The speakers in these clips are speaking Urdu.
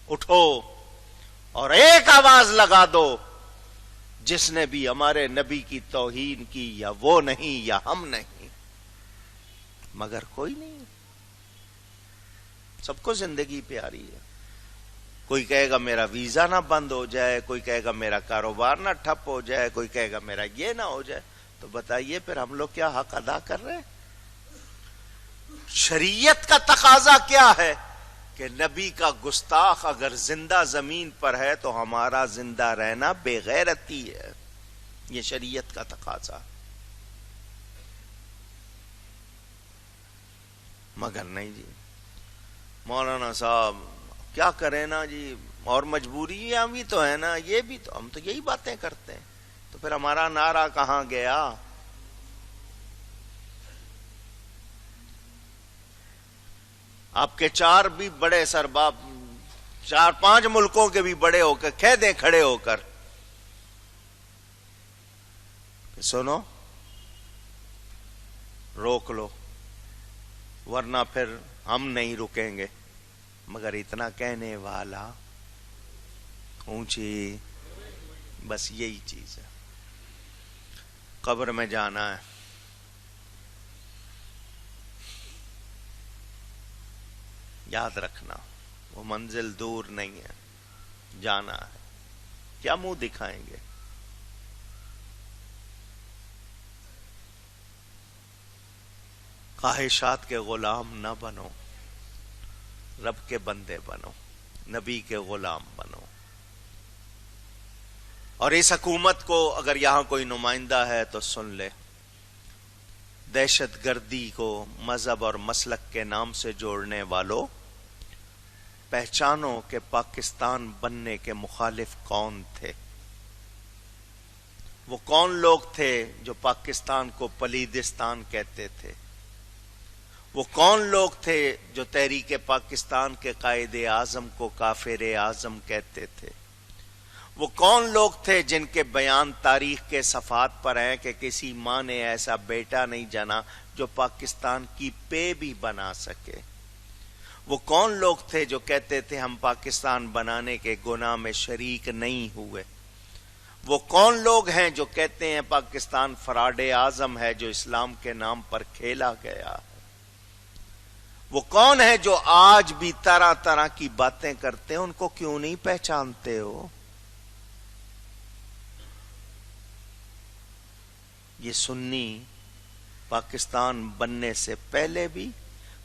اٹھو اور ایک آواز لگا دو، جس نے بھی ہمارے نبی کی توہین کی یا وہ نہیں یا ہم نہیں، مگر کوئی نہیں۔ سب کو زندگی پیاری ہے۔ کوئی کہے گا میرا ویزا نہ بند ہو جائے، کوئی کہے گا میرا کاروبار نہ ٹھپ ہو جائے، کوئی کہے گا میرا یہ نہ ہو جائے۔ تو بتائیے پھر ہم لوگ کیا حق ادا کر رہے ہیں؟ شریعت کا تقاضا کیا ہے کہ نبی کا گستاخ اگر زندہ زمین پر ہے تو ہمارا زندہ رہنا بے غیرتی ہے۔ یہ شریعت کا تقاضا، مگر نہیں جی مولانا صاحب کیا کریں نا جی، اور مجبوریاں بھی تو ہے نا، یہ بھی تو، ہم تو یہی باتیں کرتے ہیں، تو پھر ہمارا نعرہ کہاں گیا؟ آپ کے چار بھی بڑے سرباب، 4-5 ملکوں کے بھی بڑے ہو کر کہہ دیں کھڑے ہو کر کہ سنو روک لو ورنہ پھر ہم نہیں رکیں گے، مگر اتنا کہنے والا اونچی، بس یہی چیز ہے۔ قبر میں جانا ہے، یاد رکھنا وہ منزل دور نہیں ہے، جانا ہے۔ کیا منہ دکھائیں گے؟ خواہشات کے غلام نہ بنو، رب کے بندے بنو، نبی کے غلام بنو۔ اور اس حکومت کو اگر یہاں کوئی نمائندہ ہے تو سن لے، دہشت گردی کو مذہب اور مسلک کے نام سے جوڑنے والوں، پہچانو کہ پاکستان بننے کے مخالف کون تھے۔ وہ کون لوگ تھے جو پاکستان کو پلیدستان کہتے تھے؟ وہ کون لوگ تھے جو تحریک پاکستان کے قائد اعظم کو کافر اعظم کہتے تھے؟ وہ کون لوگ تھے جن کے بیان تاریخ کے صفحات پر ہیں کہ کسی ماں نے ایسا بیٹا نہیں جنا جو پاکستان کی پے بھی بنا سکے؟ وہ کون لوگ تھے جو کہتے تھے ہم پاکستان بنانے کے گناہ میں شریک نہیں ہوئے؟ وہ کون لوگ ہیں جو کہتے ہیں پاکستان فراڈ اعظم ہے جو اسلام کے نام پر کھیلا گیا ہے؟ وہ کون ہے جو آج بھی طرح طرح کی باتیں کرتے ہیں؟ ان کو کیوں نہیں پہچانتے ہو؟ یہ سنی پاکستان بننے سے پہلے بھی،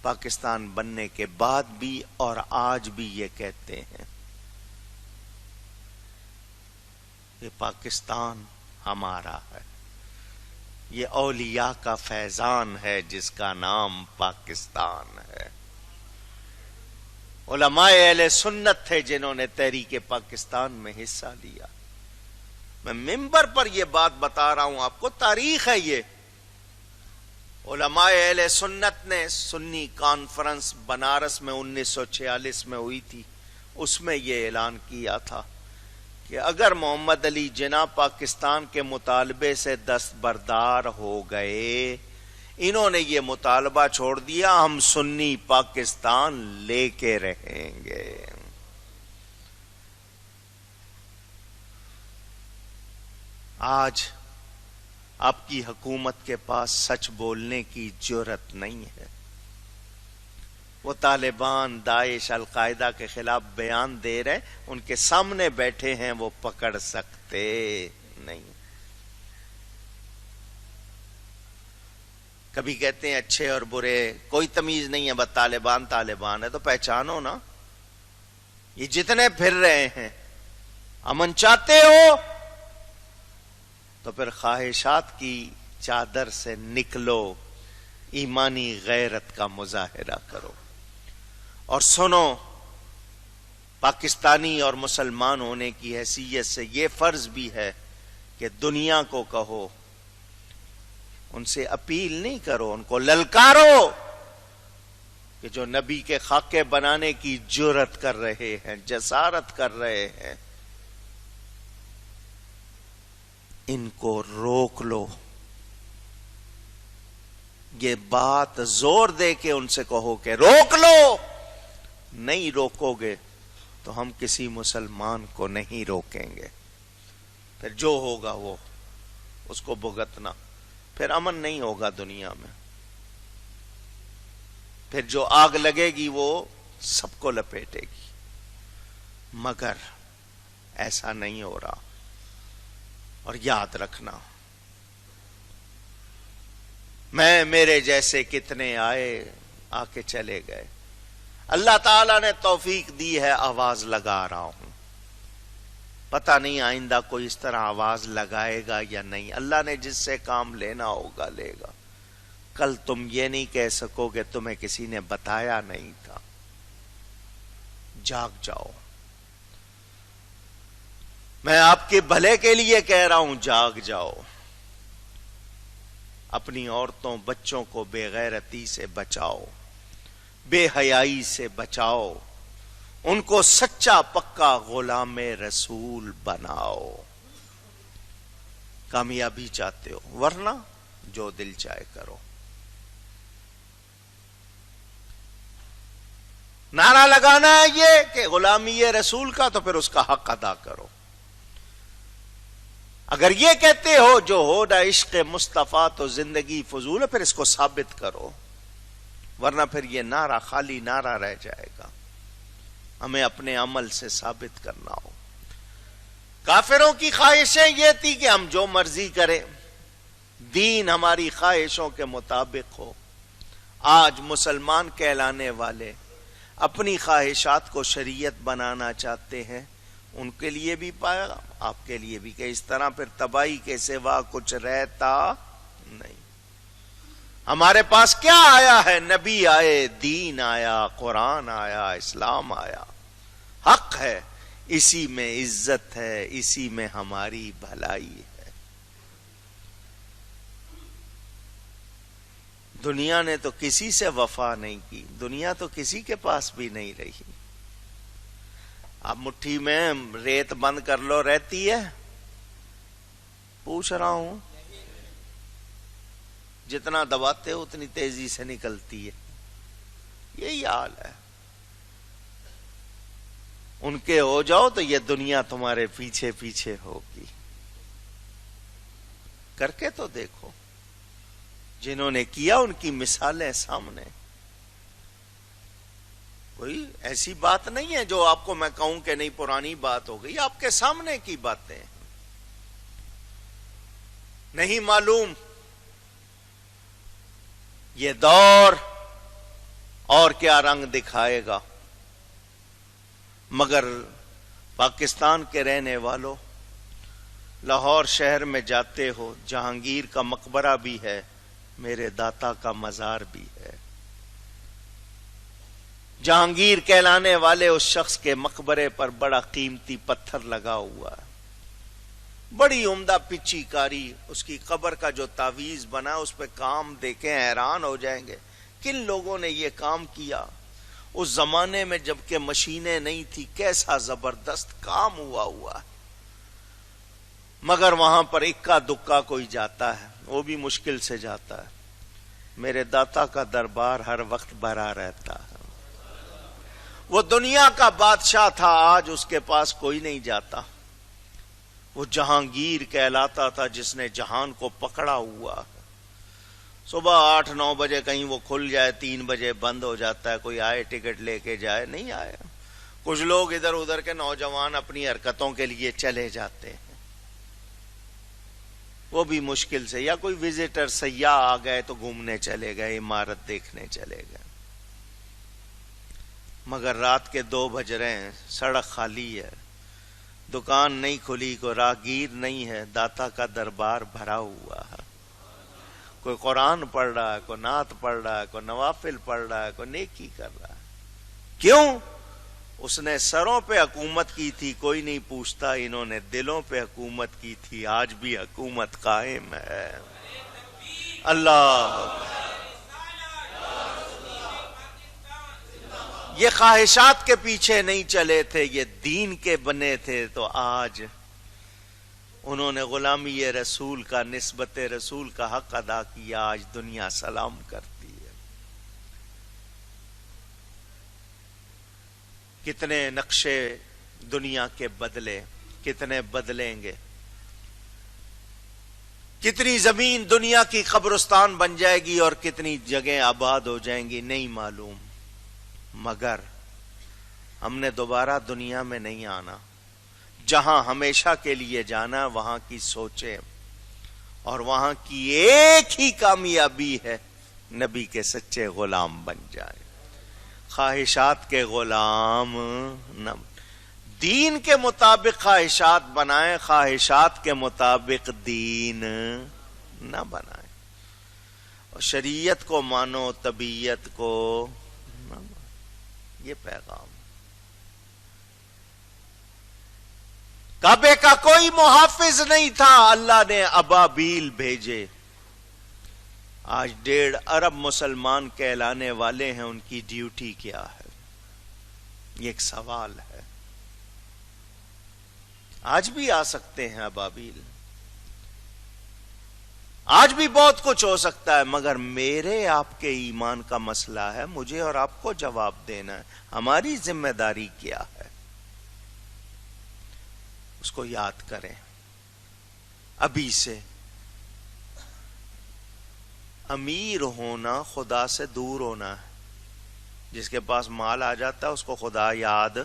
پاکستان بننے کے بعد بھی، اور آج بھی یہ کہتے ہیں کہ پاکستان ہمارا ہے، یہ اولیاء کا فیضان ہے جس کا نام پاکستان ہے۔ علماء اہل سنت تھے جنہوں نے تحریک پاکستان میں حصہ لیا۔ میں ممبر پر یہ بات بتا رہا ہوں آپ کو، تاریخ ہے یہ۔ علماء اہل سنت نے سنی کانفرنس بنارس میں 1946 میں ہوئی تھی، اس میں یہ اعلان کیا تھا کہ اگر محمد علی جناح پاکستان کے مطالبے سے دستبردار ہو گئے، انہوں نے یہ مطالبہ چھوڑ دیا، ہم سنی پاکستان لے کے رہیں گے۔ آج آپ کی حکومت کے پاس سچ بولنے کی جرأت نہیں ہے۔ وہ طالبان، داعش، القاعدہ کے خلاف بیان دے رہے، ان کے سامنے بیٹھے ہیں، وہ پکڑ سکتے نہیں۔ کبھی کہتے ہیں اچھے اور برے، کوئی تمیز نہیں ہے، بس طالبان طالبان ہے، تو پہچانو نا۔ یہ جتنے پھر رہے ہیں، امن چاہتے ہو تو پھر خواہشات کی چادر سے نکلو، ایمانی غیرت کا مظاہرہ کرو۔ اور سنو، پاکستانی اور مسلمان ہونے کی حیثیت سے یہ فرض بھی ہے کہ دنیا کو کہو، ان سے اپیل نہیں کرو، ان کو للکارو کہ جو نبی کے خاکے بنانے کی جرأت کر رہے ہیں، جسارت کر رہے ہیں، ان کو روک لو۔ یہ بات زور دے کے ان سے کہو کہ روک لو۔ نہیں روکو گے تو ہم کسی مسلمان کو نہیں روکیں گے. پھر جو ہوگا وہ اس کو بھگتنا. پھر امن نہیں ہوگا دنیا میں. پھر جو آگ لگے گی وہ سب کو لپیٹے گی. مگر ایسا نہیں ہو رہا. اور یاد رکھنا، میرے جیسے کتنے آئے آ کے چلے گئے. اللہ تعالیٰ نے توفیق دی ہے، آواز لگا رہا ہوں. پتہ نہیں آئندہ کوئی اس طرح آواز لگائے گا یا نہیں. اللہ نے جس سے کام لینا ہوگا لے گا. کل تم یہ نہیں کہہ سکو کہ تمہیں کسی نے بتایا نہیں تھا. جاگ جاؤ. میں آپ کے بھلے کے لیے کہہ رہا ہوں، جاگ جاؤ. اپنی عورتوں بچوں کو بے غیرتی سے بچاؤ، بے حیائی سے بچاؤ. ان کو سچا پکا غلام رسول بناؤ. کامیابی چاہتے ہو، ورنہ جو دل چاہے کرو. نعرہ لگانا ہے یہ کہ غلامی رسول کا، تو پھر اس کا حق ادا کرو. اگر یہ کہتے ہو جو ہو نہ عشق مصطفیٰ تو زندگی فضول ہے، پھر اس کو ثابت کرو. ورنہ پھر یہ نعرہ خالی نعرہ رہ جائے گا. ہمیں اپنے عمل سے ثابت کرنا ہو. کافروں کی خواہشیں یہ تھی کہ ہم جو مرضی کریں، دین ہماری خواہشوں کے مطابق ہو. آج مسلمان کہلانے والے اپنی خواہشات کو شریعت بنانا چاہتے ہیں. ان کے لیے بھی پایا، آپ کے لیے بھی، کہ اس طرح پھر تباہی کے سوا کچھ رہتا نہیں. ہمارے پاس کیا آیا ہے؟ نبی آئے، دین آیا، قرآن آیا، اسلام آیا. حق ہے، اسی میں عزت ہے، اسی میں ہماری بھلائی ہے. دنیا نے تو کسی سے وفا نہیں کی. دنیا تو کسی کے پاس بھی نہیں رہی. اب مٹھی میں ریت بند کر لو، رہتی ہے؟ پوچھ رہا ہوں. جتنا دباتے ہو اتنی تیزی سے نکلتی ہے. یہی حال ہے. ان کے ہو جاؤ تو یہ دنیا تمہارے پیچھے پیچھے ہوگی. کر کے تو دیکھو. جنہوں نے کیا ان کی مثالیں سامنے. کوئی ایسی بات نہیں ہے جو آپ کو میں کہوں کہ نہیں پرانی بات ہو گئی. آپ کے سامنے کی باتیں. نہیں معلوم یہ دور اور کیا رنگ دکھائے گا. مگر پاکستان کے رہنے والوں، لاہور شہر میں جاتے ہو، جہانگیر کا مقبرہ بھی ہے، میرے داتا کا مزار بھی ہے. جہانگیر کہلانے والے اس شخص کے مقبرے پر بڑا قیمتی پتھر لگا ہوا ہے. بڑی عمدہ پچی کاری. اس کی قبر کا جو تعویذ بنا اس پہ کام دیکھیں حیران ہو جائیں گے. کن لوگوں نے یہ کام کیا؟ اس زمانے میں جبکہ مشینیں نہیں تھی، کیسا زبردست کام ہوا. مگر وہاں پر اکا دکا کوئی جاتا ہے، وہ بھی مشکل سے جاتا ہے. میرے داتا کا دربار ہر وقت بھرا رہتا ہے. وہ دنیا کا بادشاہ تھا، آج اس کے پاس کوئی نہیں جاتا. وہ جہانگیر کہلاتا تھا جس نے جہان کو پکڑا ہوا. صبح 8-9 بجے کہیں وہ کھل جائے، 3 بجے بند ہو جاتا ہے. کوئی آئے ٹکٹ لے کے جائے؟ نہیں آئے. کچھ لوگ ادھر ادھر کے نوجوان اپنی حرکتوں کے لیے چلے جاتے ہیں، وہ بھی مشکل سے. یا کوئی وزٹر سیاح آ گئے تو گھومنے چلے گئے، عمارت دیکھنے چلے گئے. مگر رات کے 2 بج رہے ہیں، سڑک خالی ہے، دکان نہیں کھلی، کوئی راہگیر نہیں ہے، داتا کا دربار بھرا ہوا ہے. کوئی قرآن پڑھ رہا ہے، کوئی نعت پڑھ رہا ہے، کوئی نوافل پڑھ رہا ہے، کوئی نیکی کر رہا ہے. کیوں؟ اس نے سروں پہ حکومت کی تھی، کوئی نہیں پوچھتا. انہوں نے دلوں پہ حکومت کی تھی، آج بھی حکومت قائم ہے. اللہ، یہ خواہشات کے پیچھے نہیں چلے تھے، یہ دین کے بنے تھے. تو آج انہوں نے غلامی رسول کا، نسبت رسول کا حق ادا کیا. آج دنیا سلام کرتی ہے. کتنے نقشے دنیا کے بدلے، کتنے بدلیں گے، کتنی زمین دنیا کی قبرستان بن جائے گی اور کتنی جگہیں آباد ہو جائیں گی نہیں معلوم، مگر ہم نے دوبارہ دنیا میں نہیں آنا، جہاں ہمیشہ کے لیے جانا وہاں کی سوچیں، اور وہاں کی ایک ہی کامیابی ہے، نبی کے سچے غلام بن جائے، خواہشات کے غلام نہ، دین کے مطابق خواہشات بنائیں، خواہشات کے مطابق دین نہ بنائیں، اور شریعت کو مانو، طبیعت کو نہ مانو۔ یہ پیغام کعبے کا کوئی محافظ نہیں تھا، اللہ نے ابابیل بھیجے۔ آج 1.5 ارب مسلمان کہلانے والے ہیں، ان کی ڈیوٹی کیا ہے؟ یہ ایک سوال ہے۔ آج بھی آ سکتے ہیں ابابیل، آج بھی بہت کچھ ہو سکتا ہے، مگر میرے آپ کے ایمان کا مسئلہ ہے، مجھے اور آپ کو جواب دینا ہے، ہماری ذمہ داری کیا ہے، اس کو یاد کریں ابھی سے۔ امیر ہونا خدا سے دور ہونا ہے، جس کے پاس مال آ جاتا ہے اس کو خدا یاد،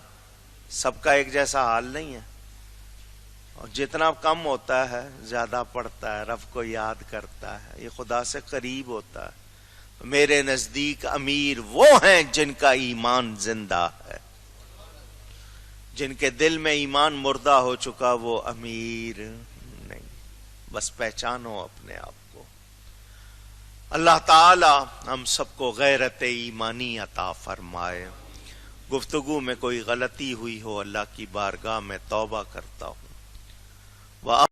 سب کا ایک جیسا حال نہیں ہے، اور جتنا کم ہوتا ہے زیادہ پڑتا ہے، رب کو یاد کرتا ہے، یہ خدا سے قریب ہوتا ہے۔ میرے نزدیک امیر وہ ہیں جن کا ایمان زندہ ہے، جن کے دل میں ایمان مردہ ہو چکا وہ امیر نہیں۔ بس پہچانو اپنے آپ کو۔ اللہ تعالی ہم سب کو غیرت ایمانی عطا فرمائے۔ گفتگو میں کوئی غلطی ہوئی ہو اللہ کی بارگاہ میں توبہ کرتا ہوں۔